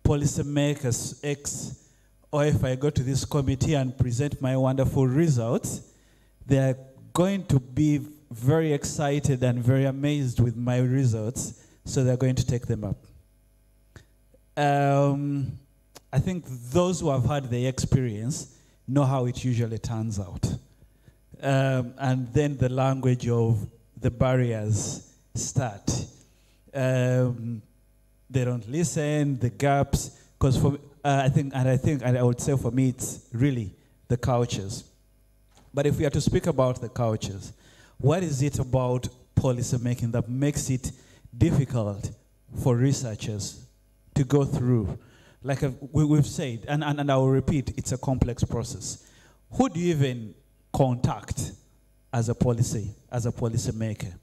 policymakers X, or if I go to this committee and present my wonderful results, they're going to be very excited and very amazed with my results, so they're going to take them up. I think those who have had the experience know how it usually turns out. And then the language of the barriers start. They don't listen, the gaps, because for I would say for me it's really the cultures. But if we are to speak about the cultures, what is it about policy making that makes it difficult for researchers to go through? Like we've said, and I will repeat, it's a complex process. Who do you even contact as a policy maker?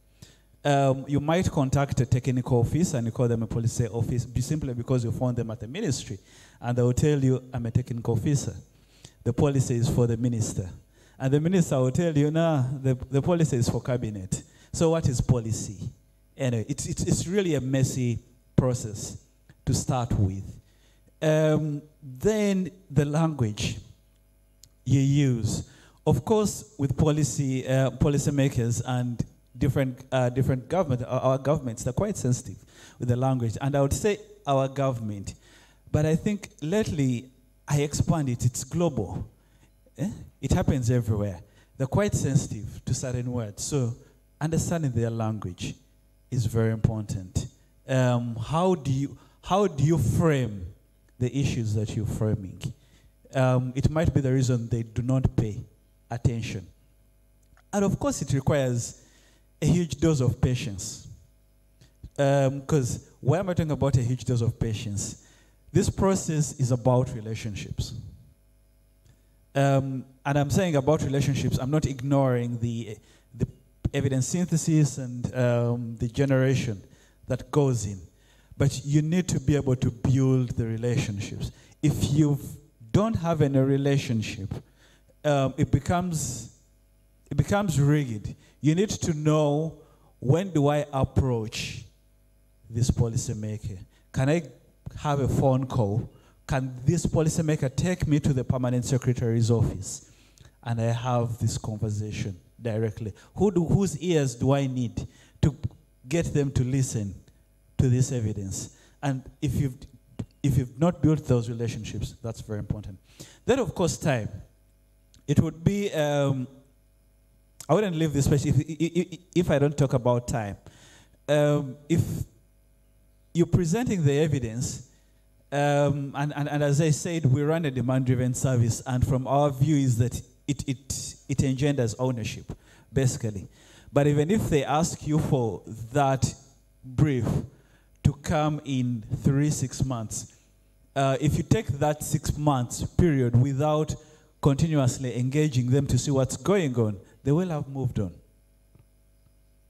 You might contact a technical office and you call them a policy office simply because you found them at the ministry, and they will tell you, I'm a technical officer. The policy is for the minister. And the minister will tell you, nah, the policy is for cabinet. So what is policy? Anyway, it's really a messy process to start with. Then the language you use. Of course, with policymakers and different government, our governments, they're quite sensitive with the language. And I would say our government. But I think lately, I expand it, it's global. It happens everywhere. They're quite sensitive to certain words. So understanding their language is very important. How do you frame the issues that you're framing? It might be the reason they do not pay attention. And of course, it requires a huge dose of patience. Because why am I talking about a huge dose of patience? This process is about relationships. And I'm saying about relationships, I'm not ignoring the evidence synthesis and the generation that goes in. But you need to be able to build the relationships. If you don't have any relationship, it becomes rigid. You need to know, when do I approach this policymaker? Can I have a phone call? Can this policymaker take me to the permanent secretary's office and I have this conversation directly? Whose ears do I need to get them to listen to this evidence? And if you've not built those relationships, that's very important. Then, of course, time. It would be, I wouldn't leave this place if I don't talk about time. If you're presenting the evidence, and as I said, we run a demand-driven service, and from our view is that it engenders ownership, basically. But even if they ask you for that brief to come in 3-6 months, if you take that 6 months period without continuously engaging them to see what's going on, they will have moved on.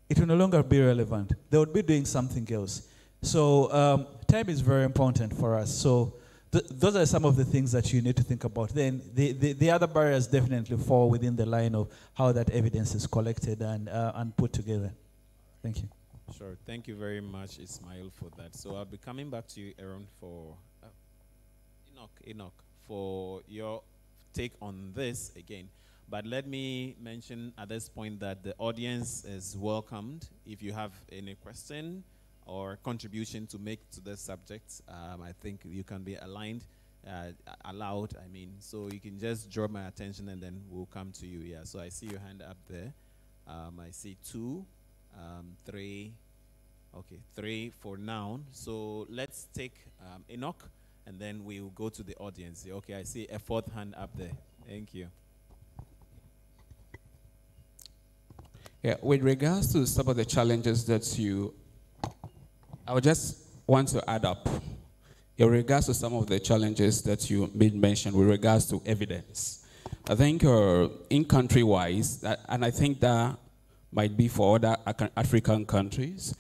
It will no longer be relevant. They would be doing something else. So time is very important for us. So those are some of the things that you need to think about. Then the other barriers definitely fall within the line of how that evidence is collected and put together. Thank you. Sure. Thank you very much, Ismael, for that. So I'll be coming back to you, Aaron, for Enoch, for your take on this again. But let me mention at this point that the audience is welcomed. If you have any question or contribution to make to this subject, I think you can be allowed, so you can just draw my attention and then we'll come to you. Yeah, so I see your hand up there. I see 2, 3, okay, 3 for now. So let's take Enoch and then we'll go to the audience. Okay, I see a 4th hand up there. Thank you. Yeah, with regards to some of the challenges that I would just want to add up. In regards to some of the challenges that you made mention with regards to evidence, I think in country-wise, and I think that might be for other African countries,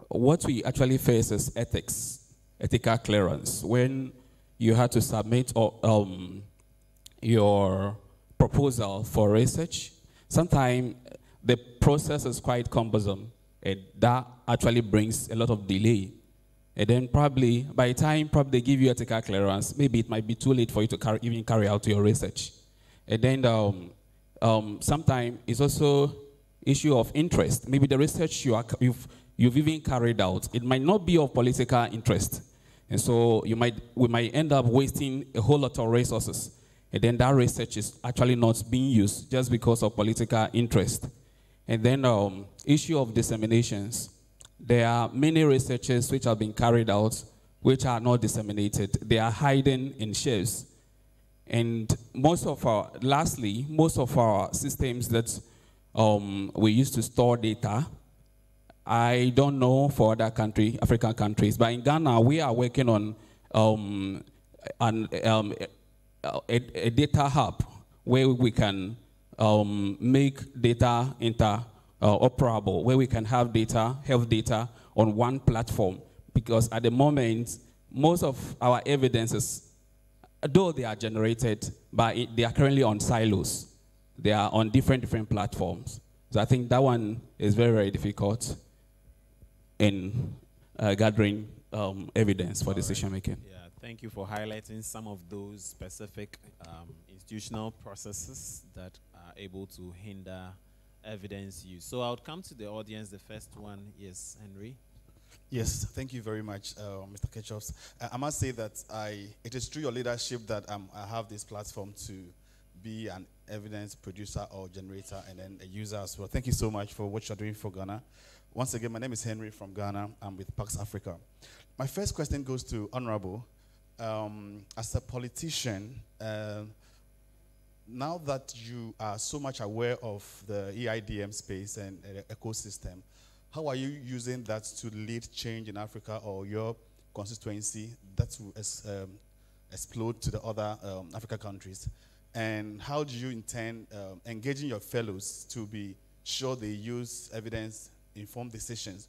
what we actually face is ethical clearance. When you had to submit your proposal for research, sometimes the process is quite cumbersome, and that actually brings a lot of delay And then probably, by the time they give you ethical clearance, maybe it might be too late for you to even carry out your research. And then sometimes it's also issue of interest. Maybe the research you've even carried out, it might not be of political interest. And so we might end up wasting a whole lot of resources. And then that research is actually not being used just because of political interest. And then issue of disseminations. There are many researches which have been carried out which are not disseminated. They are hidden in shelves. And lastly, most of our systems that we use to store data, I don't know for other African countries, but in Ghana, we are working on a data hub where we can make data interoperable, where we can have health data on one platform. Because at the moment, most of our evidences, though they are generated, but they are currently on silos. They are on different platforms. So I think that one is very, very difficult in gathering evidence for decision making. Yeah, thank you for highlighting some of those specific institutional processes that are able to hinder evidence use. So I'll come to the audience. The first one, yes, Henry. Yes, thank you very much, Mr. Kirchuffs. I must say that it is through your leadership that I have this platform to be an evidence producer or generator and then a user as well. Thank you so much for what you're doing for Ghana. Once again, my name is Henry from Ghana. I'm with Pax Africa. My first question goes to Honorable. As a politician, now that you are so much aware of the EIDM space and ecosystem, how are you using that to lead change in Africa or your constituency that will explode to the other African countries? And how do you intend engaging your fellows to be sure they use evidence-informed decisions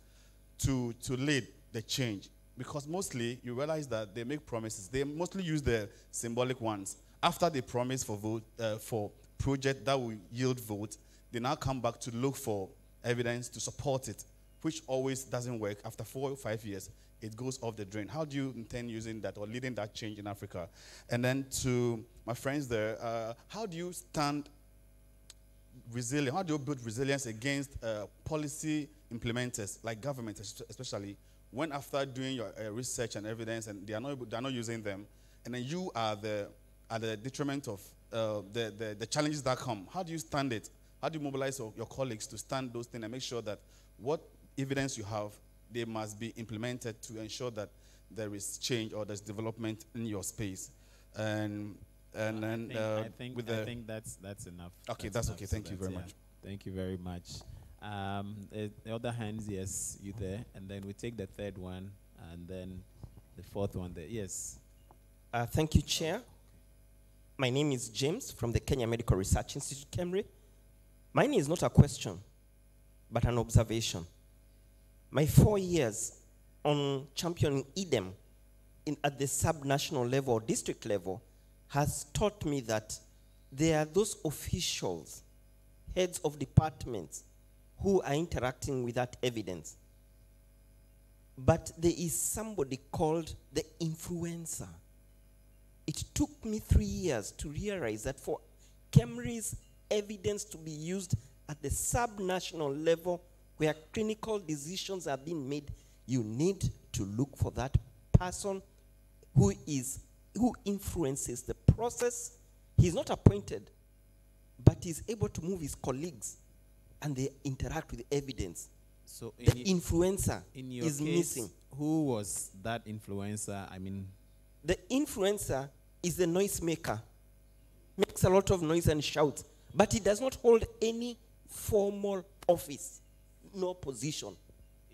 to lead the change? Because mostly you realize that they make promises. They mostly use the symbolic ones. After they promise for project that will yield vote, they now come back to look for evidence to support it, which always doesn't work. After 4 or 5 years, it goes off the drain. How do you intend using that or leading that change in Africa? And then to my friends there, how do you stand resilient? How do you build resilience against policy implementers, like government especially, when after doing your research and evidence and they are not using them, and then you are at the detriment of the challenges that come? How do you stand it? How do you mobilize your colleagues to stand those things and make sure that what evidence you have, they must be implemented to ensure that there is change or there's development in your space? And then I think that's enough. Okay, that's okay. Thank you very much. Thank you very much. The other hands, yes, you there, and then we take the third one, and then the fourth one there. Yes. Thank you, Chair. My name is James from the Kenya Medical Research Institute, Kemri. Mine is not a question, but an observation. My 4 years on championing EIDM at the sub-national level or district level has taught me that there are those officials, heads of departments, who are interacting with that evidence. But there is somebody called the influencer. It took me 3 years to realize that for Kemri's evidence to be used at the sub-national level where clinical decisions are being made, you need to look for that person who influences the process. He's not appointed, but he's able to move his colleagues and they interact with the evidence. So the influencer is missing. Who was that influencer? I mean, the influencer is the noise maker. Makes a lot of noise and shouts, but he does not hold any formal office, no position.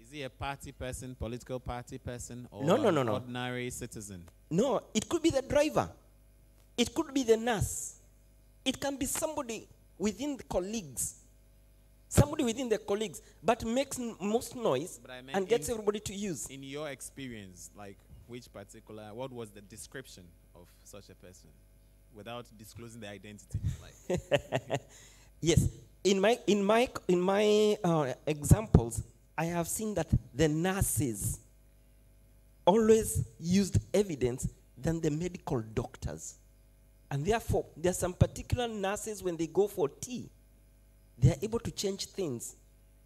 Is he a party person, political party person, or no. ordinary citizen? No, it could be the driver. It could be the nurse. It can be somebody within the colleagues. Somebody within the colleagues, but makes most noise and gets everybody to use. In your experience, like what was the description of such a person without disclosing the identity? Like. Yes. In my examples, I have seen that the nurses always used evidence than the medical doctors. And therefore, there are some particular nurses, when they go for tea, they are able to change things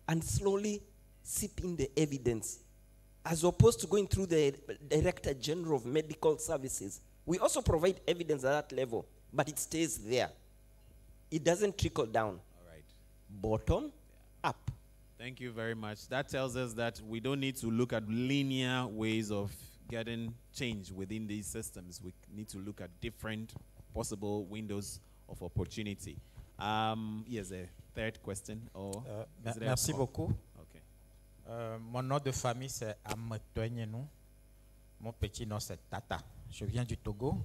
and slowly sip in the evidence, as opposed to going through the Director General of Medical Services. We also provide evidence at that level, but it stays there. It doesn't trickle down. All right. Bottom up. Thank you very much. That tells us that we don't need to look at linear ways of getting change within these systems. We need to look at different possible windows of opportunity. Yes, a third question. Or merci beaucoup. Okay. Mon nom de famille c'est Ametouenou. Mon petit nom c'est Tata. Je viens du Togo.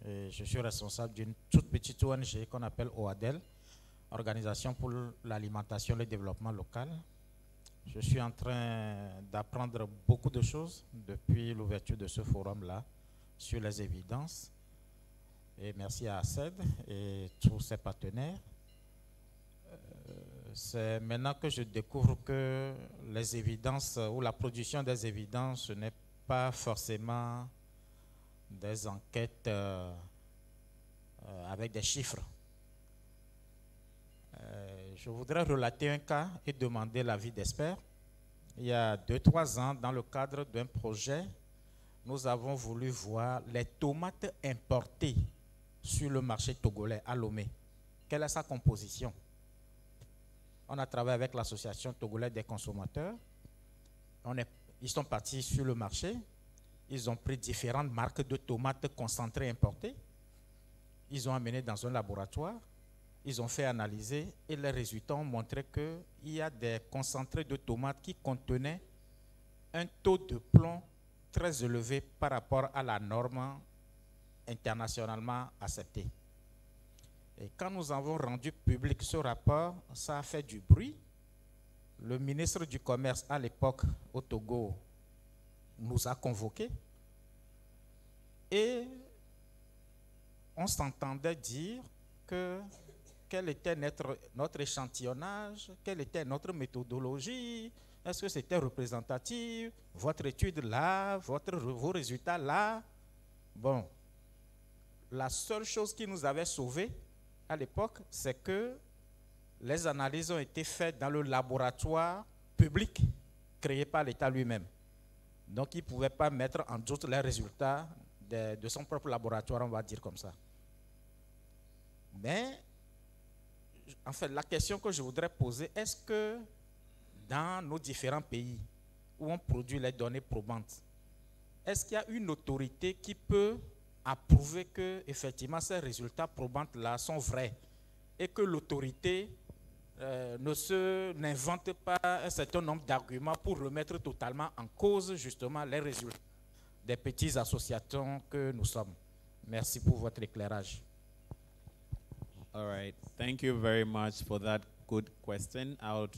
Et je suis responsable d'une toute petite ONG qu'on appelle OADEL, Organisation pour l'alimentation et le développement local. Je suis en train d'apprendre beaucoup de choses depuis l'ouverture de ce forum-là sur les évidences. Et merci à ACED et tous ses partenaires. C'est maintenant que je découvre que les évidences ou la production des évidences, ce n'est pas forcément des enquêtes avec des chiffres. Je voudrais relater un cas et demander l'avis d'experts. Il y a 2-3 ans, dans le cadre d'un projet, nous avons voulu voir les tomates importées sur le marché togolais à Lomé. Quelle est sa composition? On a travaillé avec l'association togolaise des consommateurs. Ils sont partis sur le marché. Ils ont pris différentes marques de tomates concentrées importées. Ils ont amené dans un laboratoire. Ils ont fait analyser et les résultats ont montré qu'il y a des concentrés de tomates qui contenaient un taux de plomb très élevé par rapport à la norme internationalement acceptée. Et quand nous avons rendu public ce rapport, ça a fait du bruit. Le ministre du Commerce à l'époque au Togo nous a convoqués et on s'entendait dire quel était notre échantillonnage, quelle était notre méthodologie, est-ce que c'était représentatif, votre étude là, vos résultats là. Bon, la seule chose qui nous avait sauvés à l'époque, c'est que les analyses ont été faites dans le laboratoire public créé par l'État lui-même. Donc, il ne pouvait pas mettre en doute les résultats de son propre laboratoire, on va dire comme ça. Mais, en fait, la question que je voudrais poser, est-ce que dans nos différents pays où on produit les données probantes, est-ce qu'il y a une autorité qui peut approuver que effectivement ces résultats probantes-là sont vrais et que l'autorité n'invente pas un certain nombre d'arguments pour remettre totalement en cause justement les résultats des petites associations que nous sommes. Merci pour votre éclairage. All right. Thank you very much for that good question. I'll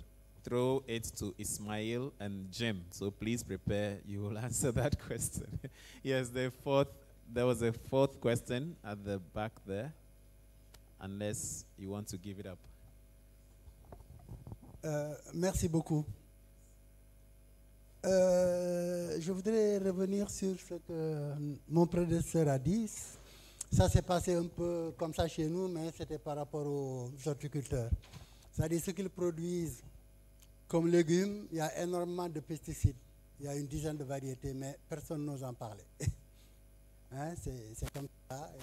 throw it to Ismael and Jim. So please prepare. You will answer that question. Yes, there was a fourth question at the back there, unless you want to give it up. Merci beaucoup. Je voudrais revenir sur ce que mon prédécesseur a dit. Ça s'est passé un peu comme ça chez nous, mais c'était par rapport aux horticulteurs. C'est-à-dire ce qu'ils produisent comme légumes, il y a énormément de pesticides. Il y a une dizaine de variétés, mais personne n'ose en parler. Hein, c'est comme ça.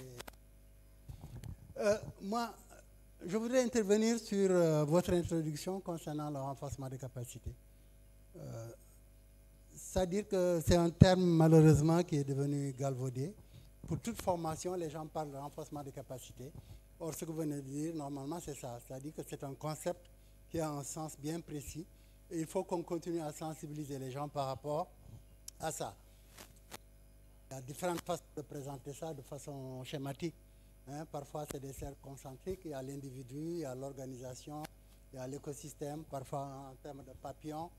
Moi, je voudrais intervenir sur votre introduction concernant le renforcement des capacités. C'est-à-dire que c'est un terme malheureusement qui est devenu galvaudé. Pour toute formation, les gens parlent de renforcement des capacités. Or, ce que vous venez de dire, normalement, c'est ça. C'est-à-dire que c'est un concept qui a un sens bien précis. Et il faut qu'on continue à sensibiliser les gens par rapport à ça. Il y a différentes façons de présenter ça de façon schématique. Hein, parfois, c'est des cercles concentriques. Il y a l'individu, il y a l'organisation, il y a l'écosystème. Parfois, en termes de papillons,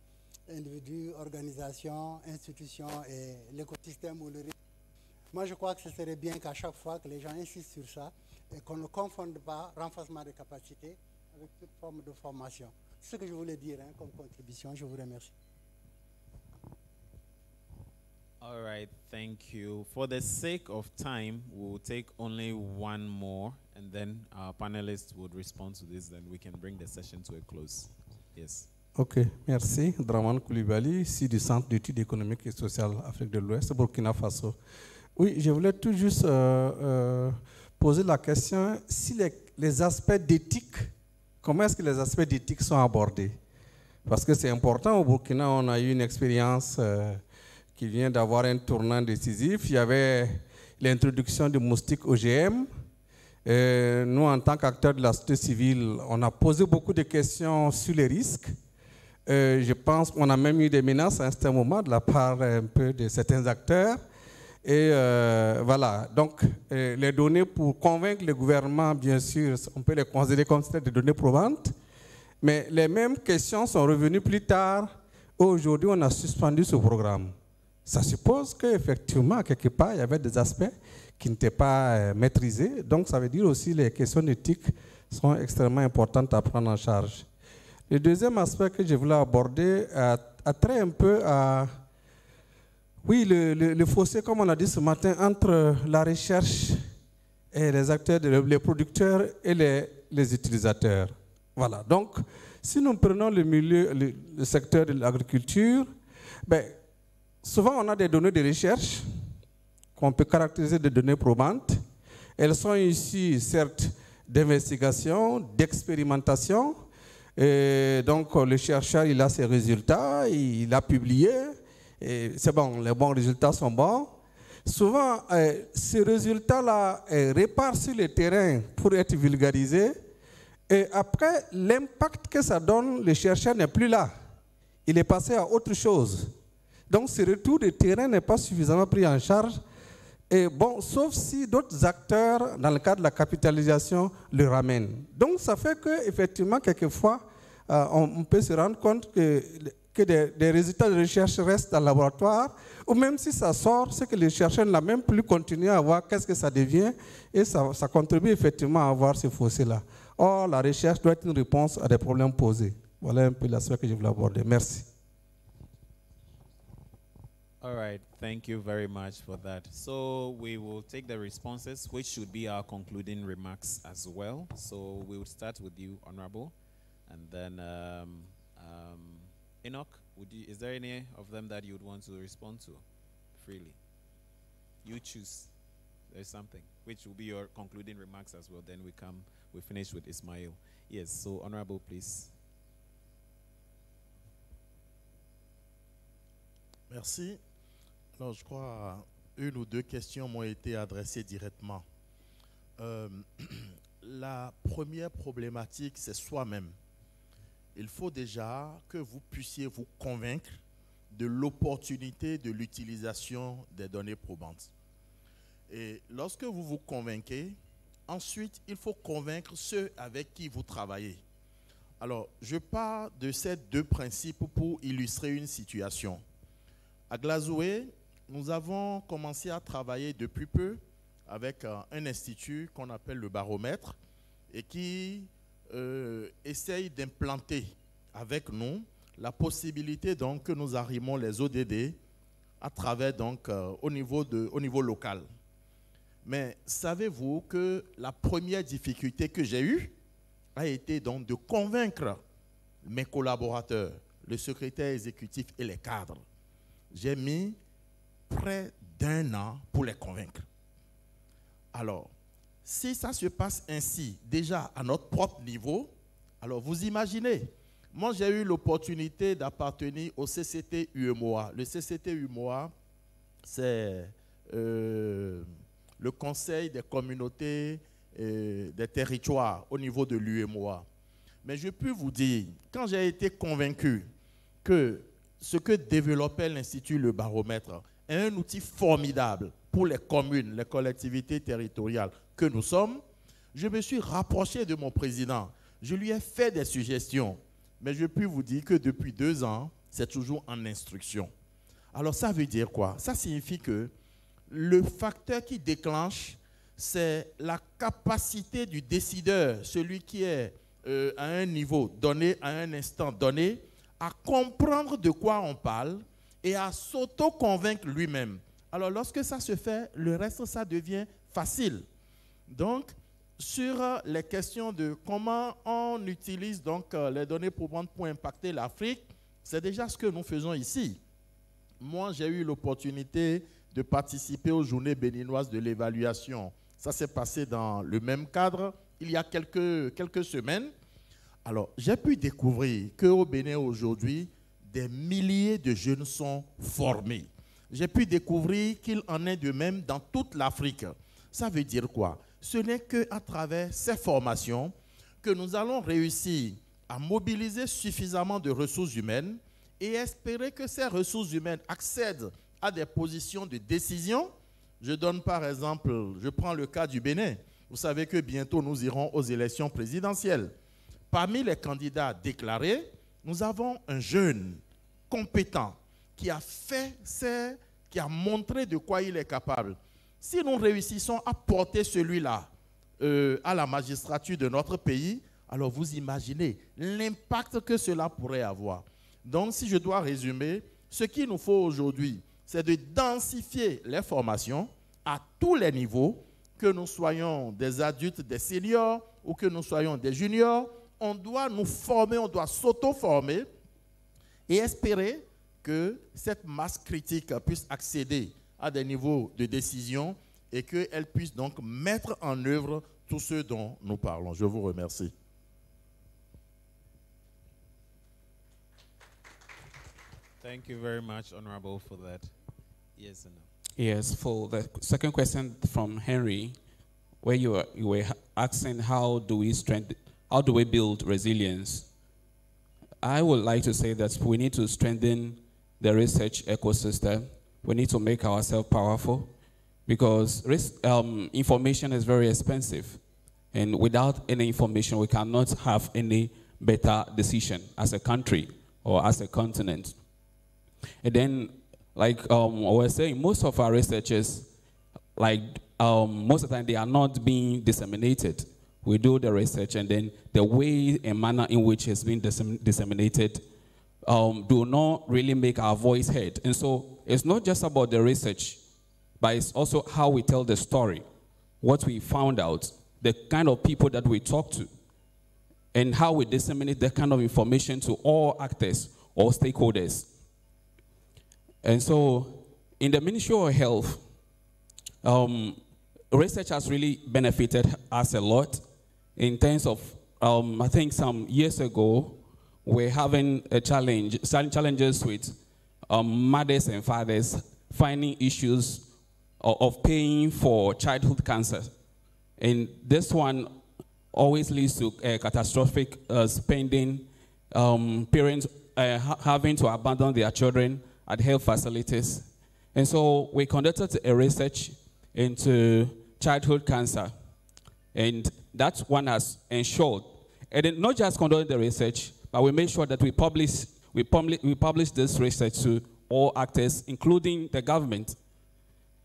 individu, organisation, institution et l'écosystème ou le risque. Moi, je crois que ce serait bien qu'à chaque fois que les gens insistent sur ça et qu'on ne confonde pas renforcement des capacités avec toute forme de formation. C'est ce que je voulais dire comme contribution. Je vous remercie. All right, thank you. For the sake of time, we'll take only one more, and then our panelists would respond to this, then we can bring the session to a close. Yes. Ok, merci. Draman Koulibaly, ici du Centre d'études économiques et sociales Afrique de l'Ouest, Burkina Faso. Oui, je voulais tout juste poser la question, si les aspects d'éthique, comment est-ce que les aspects d'éthique sont abordés? Parce que c'est important, au Burkina, on a eu une expérience qui vient d'avoir un tournant décisif. Il y avait l'introduction du moustique OGM. Nous, en tant qu'acteurs de la société civile, on a posé beaucoup de questions sur les risques. Je pense qu'on a même eu des menaces à un certain moment de la part un peu de certains acteurs. Et voilà, donc les données pour convaincre le gouvernement, bien sûr, on peut les considérer comme des données probantes, mais les mêmes questions sont revenues plus tard. Aujourd'hui, on a suspendu ce programme. Ça suppose qu'effectivement, quelque part, il y avait des aspects qui n'étaient pas maîtrisés. Donc, ça veut dire aussi que les questions éthiques sont extrêmement importantes à prendre en charge. Le deuxième aspect que je voulais aborder a trait un peu à, oui, le fossé, comme on a dit ce matin, entre la recherche et les acteurs, les producteurs et les utilisateurs. Voilà. Donc, si nous prenons le secteur de l'agriculture, ben, souvent on a des données de recherche qu'on peut caractériser de données probantes. Elles sont issues, certes, d'investigation, d'expérimentation. Et donc, le chercheur, il a ses résultats, il a publié. C'est bon, les bons résultats sont bons. Souvent, ces résultats-là repartent sur le terrain pour être vulgarisés. Et après, l'impact que ça donne, le chercheur n'est plus là. Il est passé à autre chose. Donc, ce retour de terrain n'est pas suffisamment pris en charge. Et bon, sauf si d'autres acteurs, dans le cadre de la capitalisation, le ramènent. Donc, ça fait qu'effectivement, quelquefois, on peut se rendre compte que des résultats de recherche restent dans le laboratoire, ou même si ça sort, c'est que les chercheurs n'ont même plus continué à voir qu'est-ce que ça devient, et ça contribue effectivement à avoir ce fossé-là. Or, la recherche doit être une réponse à des problèmes posés. Voilà un peu l'aspect que je voulais aborder. Merci. All right, thank you very much for that. So we will take the responses, which should be our concluding remarks as well. So we will start with you, Honorable, and then Enoch. Is there any of them that you would want to respond to freely? You choose. There's something which will be your concluding remarks as well. Then we finish with Ismael. Yes. So Honorable, please. Merci. Alors, je crois une ou deux questions m'ont été adressées directement. La première problématique, c'est soi-même. Il faut déjà que vous puissiez vous convaincre de l'opportunité de l'utilisation des données probantes. Et lorsque vous vous convainquez, ensuite, il faut convaincre ceux avec qui vous travaillez. Alors, je pars de ces deux principes pour illustrer une situation. À Glazoué, nous avons commencé à travailler depuis peu avec un institut qu'on appelle le baromètre et qui essaye d'implanter avec nous la possibilité donc, que nous arrimons les ODD à travers donc, au niveau local. Mais savez-vous que la première difficulté que j'ai eue a été donc de convaincre mes collaborateurs, le secrétaire exécutif et les cadres. J'ai mis près d'1 an pour les convaincre. Alors, si ça se passe ainsi, déjà à notre propre niveau, alors vous imaginez, moi j'ai eu l'opportunité d'appartenir au CCT UEMOA. Le CCT UEMOA, c'est le Conseil des communautés et des territoires au niveau de l'UEMOA. Mais je peux vous dire, quand j'ai été convaincu que ce que développait l'Institut Le Baromètre est un outil formidable pour les communes, les collectivités territoriales que nous sommes, je me suis rapproché de mon président. Je lui ai fait des suggestions. Mais je peux vous dire que depuis 2 ans, c'est toujours en instruction. Alors ça veut dire quoi? Ça signifie que le facteur qui déclenche, c'est la capacité du décideur, celui qui est à un niveau donné, à un instant donné, à comprendre de quoi on parle et à s'auto-convaincre lui-même. Alors lorsque ça se fait, le reste, ça devient facile. Donc, sur les questions de comment on utilise donc, les données probantes pour impacter l'Afrique, c'est déjà ce que nous faisons ici. Moi, j'ai eu l'opportunité de participer aux journées béninoises de l'évaluation. Ça s'est passé dans le même cadre il y a quelques semaines. Alors, j'ai pu découvrir qu'au Bénin aujourd'hui, des milliers de jeunes sont formés. J'ai pu découvrir qu'il en est de même dans toute l'Afrique. Ça veut dire quoi? Ce n'est qu'à travers ces formations que nous allons réussir à mobiliser suffisamment de ressources humaines et espérer que ces ressources humaines accèdent à des positions de décision. Je donne par exemple, je prends le cas du Bénin. Vous savez que bientôt nous irons aux élections présidentielles. Parmi les candidats déclarés, nous avons un jeune compétent qui a qui a montré de quoi il est capable. Si nous réussissons à porter celui-là à la magistrature de notre pays, alors vous imaginez l'impact que cela pourrait avoir. Donc, si je dois résumer, ce qu'il nous faut aujourd'hui, c'est de densifier les formations à tous les niveaux, que nous soyons des adultes, des seniors ou que nous soyons des juniors. On doit nous former, on doit s'auto-former et espérer que cette masse critique puisse accéder à des niveaux de décision et qu'elle puisse donc mettre en œuvre tout ce dont nous parlons. Je vous remercie. Thank you very much, Honorable, for that. Yes and no. Yes, for the second question from Henry, where you were asking how do we build resilience? I would like to say that we need to strengthen the research ecosystem. We need to make ourselves powerful because information is very expensive. And without any information, we cannot have any better decision as a country or as a continent. And then, like I was saying, most of our researchers, most of the time, they are not being disseminated. We do the research, and then the way and manner in which it's been disseminated do not really make our voice heard. And so it's not just about the research, but it's also how we tell the story, what we found out, the kind of people that we talk to, and how we disseminate that kind of information to all actors or stakeholders. And so in the Ministry of Health, research has really benefited us a lot in terms of, I think some years ago, we're having challenges with mothers and fathers finding issues of paying for childhood cancer. And this one always leads to catastrophic spending, parents having to abandon their children at health facilities. And so we conducted a research into childhood cancer. And that one has ensured, and then not just conducting the research, but we made sure that we publish this research to all actors, including the government.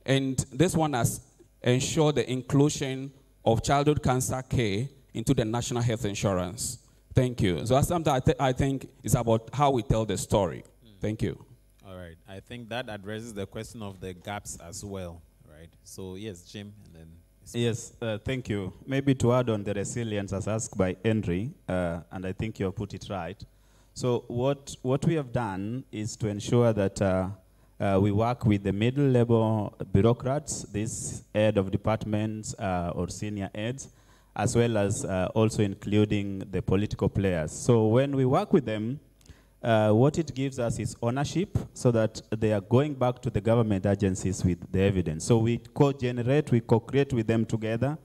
And this one has ensured the inclusion of childhood cancer care into the national health insurance. Thank you. So that's something I think is about how we tell the story. Thank you. All right. I think that addresses the question of the gaps as well, right? So yes, Jim, and then. Yes, thank you. Maybe to add on the resilience as asked by Henry, and I think you have put it right. So what we have done is to ensure that we work with the middle-level bureaucrats, this head of departments or senior heads, as well as also including the political players. So when we work with them, what it gives us is ownership so that they are going back to the government agencies with the evidence. So we co-generate, we co-create with them together,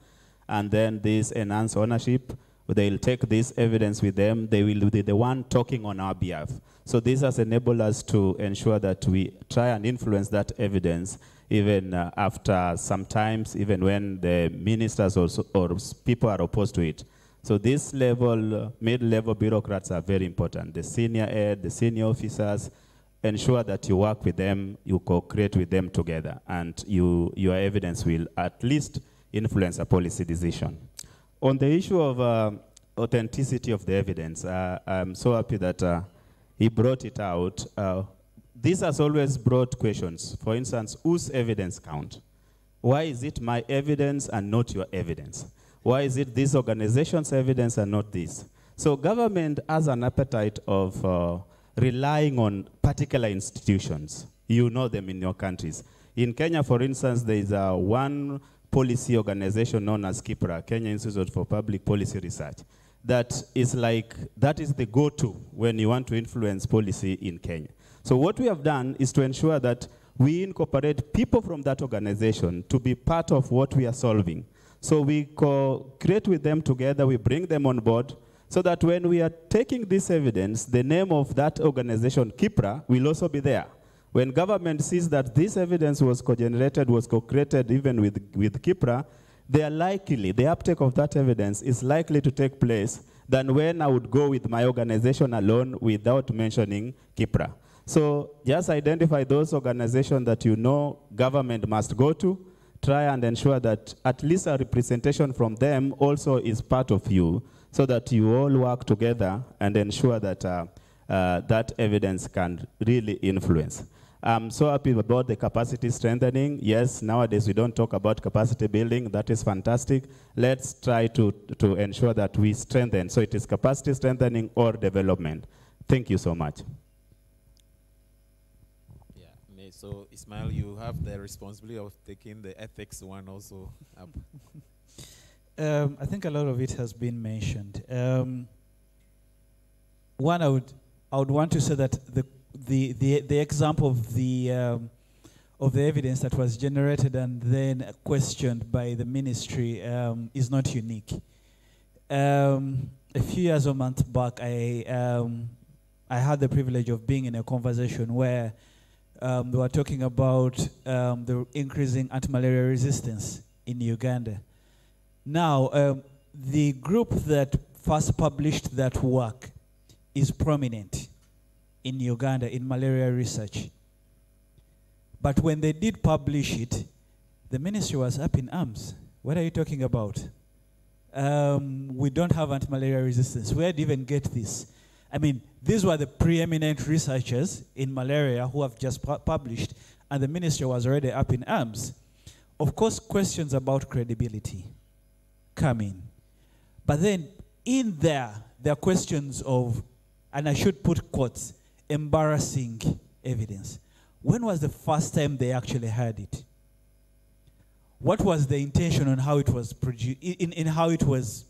and then this enhanced ownership, they'll take this evidence with them, they will be the one talking on our behalf. So this has enabled us to ensure that we try and influence that evidence even after sometimes, even when the ministers also, or people are opposed to it. So this level, mid-level bureaucrats are very important. The senior head, the senior officers, ensure that you work with them, you co-create with them together, and your evidence will at least influence a policy decision. On the issue of authenticity of the evidence, I'm so happy that he brought it out. this has always brought questions. For instance, whose evidence count? Why is it my evidence and not your evidence? Why is it this organization's evidence and not this? So government has an appetite of relying on particular institutions. You know them in your countries. In Kenya, for instance, there is one policy organization known as KIPRA, Kenya Institute for Public Policy Research. That is the go-to when you want to influence policy in Kenya. So what we have done is to ensure that we incorporate people from that organization to be part of what we are solving. So we co-create with them together, we bring them on board, so that when we are taking this evidence, the name of that organization, KIPRA, will also be there. When government sees that this evidence was co-generated, was co-created even with KIPRA, the uptake of that evidence is likely to take place than when I would go with my organization alone without mentioning KIPRA. So just identify those organizations that you know government must go to, try and ensure that at least a representation from them also is part of you, so that you all work together and ensure that that evidence can really influence. I'm so happy about the capacity strengthening. Yes, nowadays we don't talk about capacity building. That is fantastic. Let's try to ensure that we strengthen. So it is capacity strengthening or development. Thank you so much. Yeah, so Ismael, you have the responsibility of taking the ethics one also up. I think a lot of it has been mentioned. One, I would want to say that the example of the evidence that was generated and then questioned by the ministry is not unique. A few years or months back, I had the privilege of being in a conversation where they were talking about the increasing anti-malaria resistance in Uganda. Now, the group that first published that work is prominent in Uganda in malaria research. But when they did publish it, the ministry was up in arms. What are you talking about? We don't have anti-malaria resistance. Where did you even get this? I mean, these were the preeminent researchers in malaria who have just published, and the ministry was already up in arms. Of course, questions about credibility come in. But then in there are questions of, and I should put quotes, embarrassing evidence. When was the first time they actually heard it? What was the intention on how it was produced, in how it was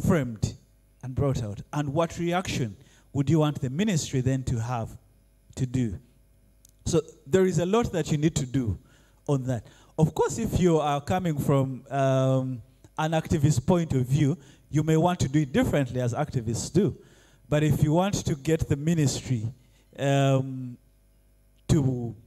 framed and brought out? And what reaction would you want the ministry then to have to do? So there is a lot that you need to do on that. Of course, if you are coming from an activist point of view, you may want to do it differently as activists do. But if you want to get the ministry to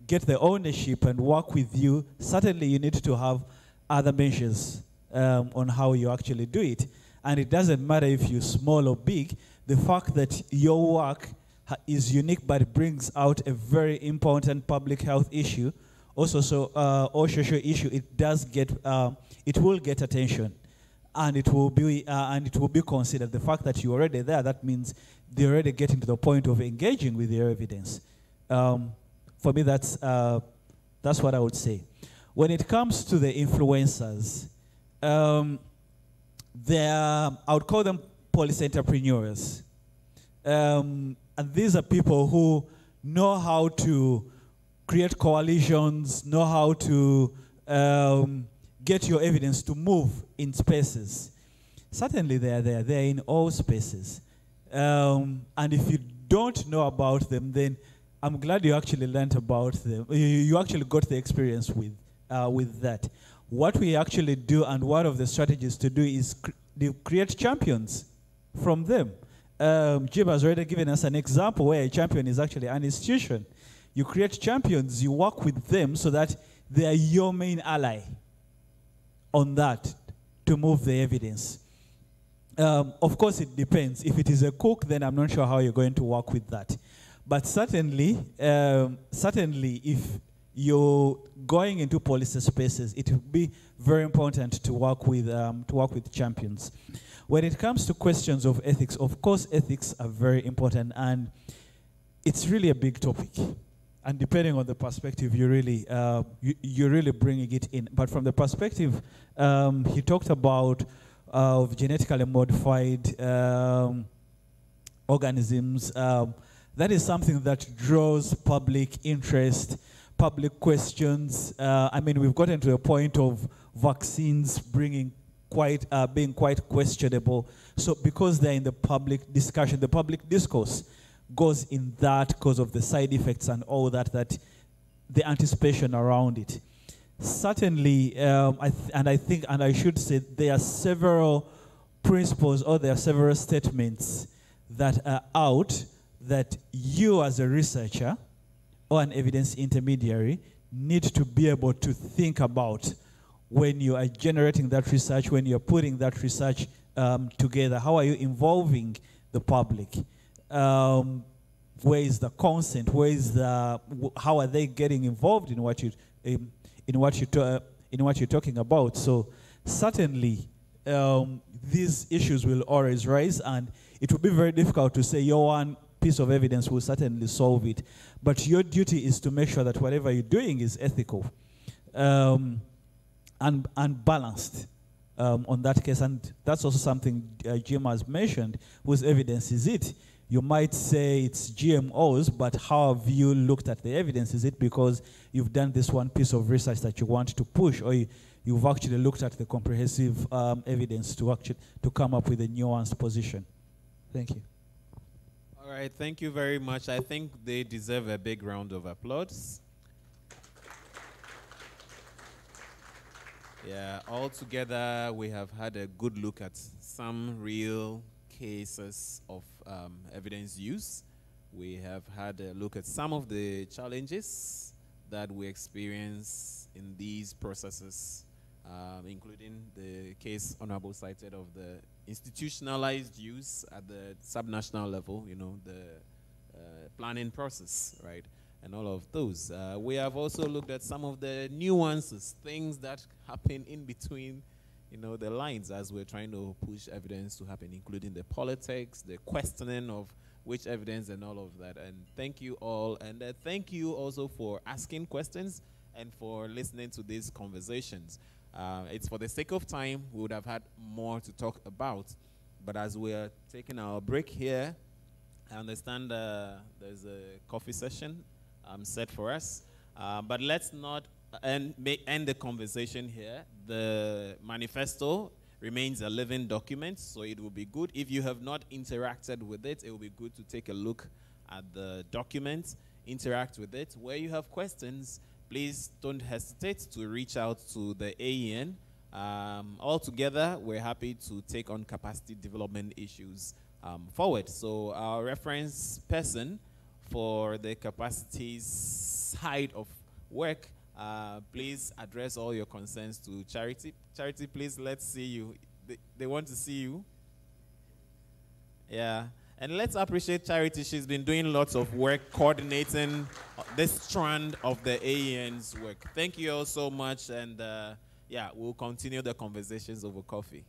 get the ownership and work with you, certainly you need to have other measures on how you actually do it. And it doesn't matter if you're small or big, the fact that your work is unique but brings out a very important public health issue, also or social issue, it will get attention, and it will be considered. The fact that you're already there, that means they're already getting to the point of engaging with your evidence. For me, that's what I would say. When it comes to the influencers, I would call them policy entrepreneurs. And these are people who know how to create coalitions, know how to get your evidence to move in spaces. Certainly they are there. They are in all spaces. And if you don't know about them, then I'm glad you actually learned about them. You actually got the experience with that. What we actually do, and one of the strategies to do, is create champions from them. Jim has already given us an example where a champion is actually an institution. You create champions, you work with them so that they are your main ally on that to move the evidence. Of course, it depends. If it is a cook, then I'm not sure how you're going to work with that. But certainly, if you're going into policy spaces, it will be very important to work with champions. When it comes to questions of ethics, of course, ethics are very important, and it's really a big topic. and depending on the perspective, you're really bringing it in. But from the perspective, he talked about genetically modified organisms. That is something that draws public interest, public questions. I mean, we've gotten to a point of vaccines being quite questionable. So because they're in the public discussion, the public discourse goes in that because of the side effects and all that, the anticipation around it. Certainly, I should say there are several principles or there are several statements that are out that you as a researcher or an evidence intermediary need to be able to think about when you are generating that research, when you're putting that research together. How are you involving the public? Where is the consent? How are they getting involved in what you're talking about? So certainly these issues will always rise, and it will be very difficult to say your one piece of evidence will certainly solve it. But your duty is to make sure that whatever you're doing is ethical and balanced on that case. And that's also something Jim has mentioned. Whose evidence is it? You might say it's GMOs, but how have you looked at the evidence? Is it because you've done this one piece of research that you want to push, or you've actually looked at the comprehensive evidence to come up with a nuanced position? Thank you. All right, thank you very much. I think they deserve a big round of applause. Yeah, altogether we have had a good look at some real cases of evidence use. We have had a look at some of the challenges that we experience in these processes, including the case Honorable cited of the institutionalized use at the subnational level, the planning process, right? And all of those. We have also looked at some of the nuances, things that happen in between the lines as we're trying to push evidence to happen, including the politics, the questioning of which evidence and all of that. And thank you all. And thank you also for asking questions and for listening to these conversations. It's for the sake of time, we would have had more to talk about. But as we are taking our break here, I understand there's a coffee session set for us. But let's not end the conversation here. The manifesto remains a living document, so it will be good. If you have not interacted with it, it will be good to take a look at the document, interact with it. Where you have questions, please don't hesitate to reach out to the AEN. Altogether, we're happy to take on capacity development issues forward. So our reference person for the capacity side of work, please address all your concerns to Charity. Charity, please, let's see you. They want to see you. Yeah. And let's appreciate Charity. She's been doing lots of work coordinating this strand of the AEN's work. Thank you all so much. And yeah, we'll continue the conversations over coffee.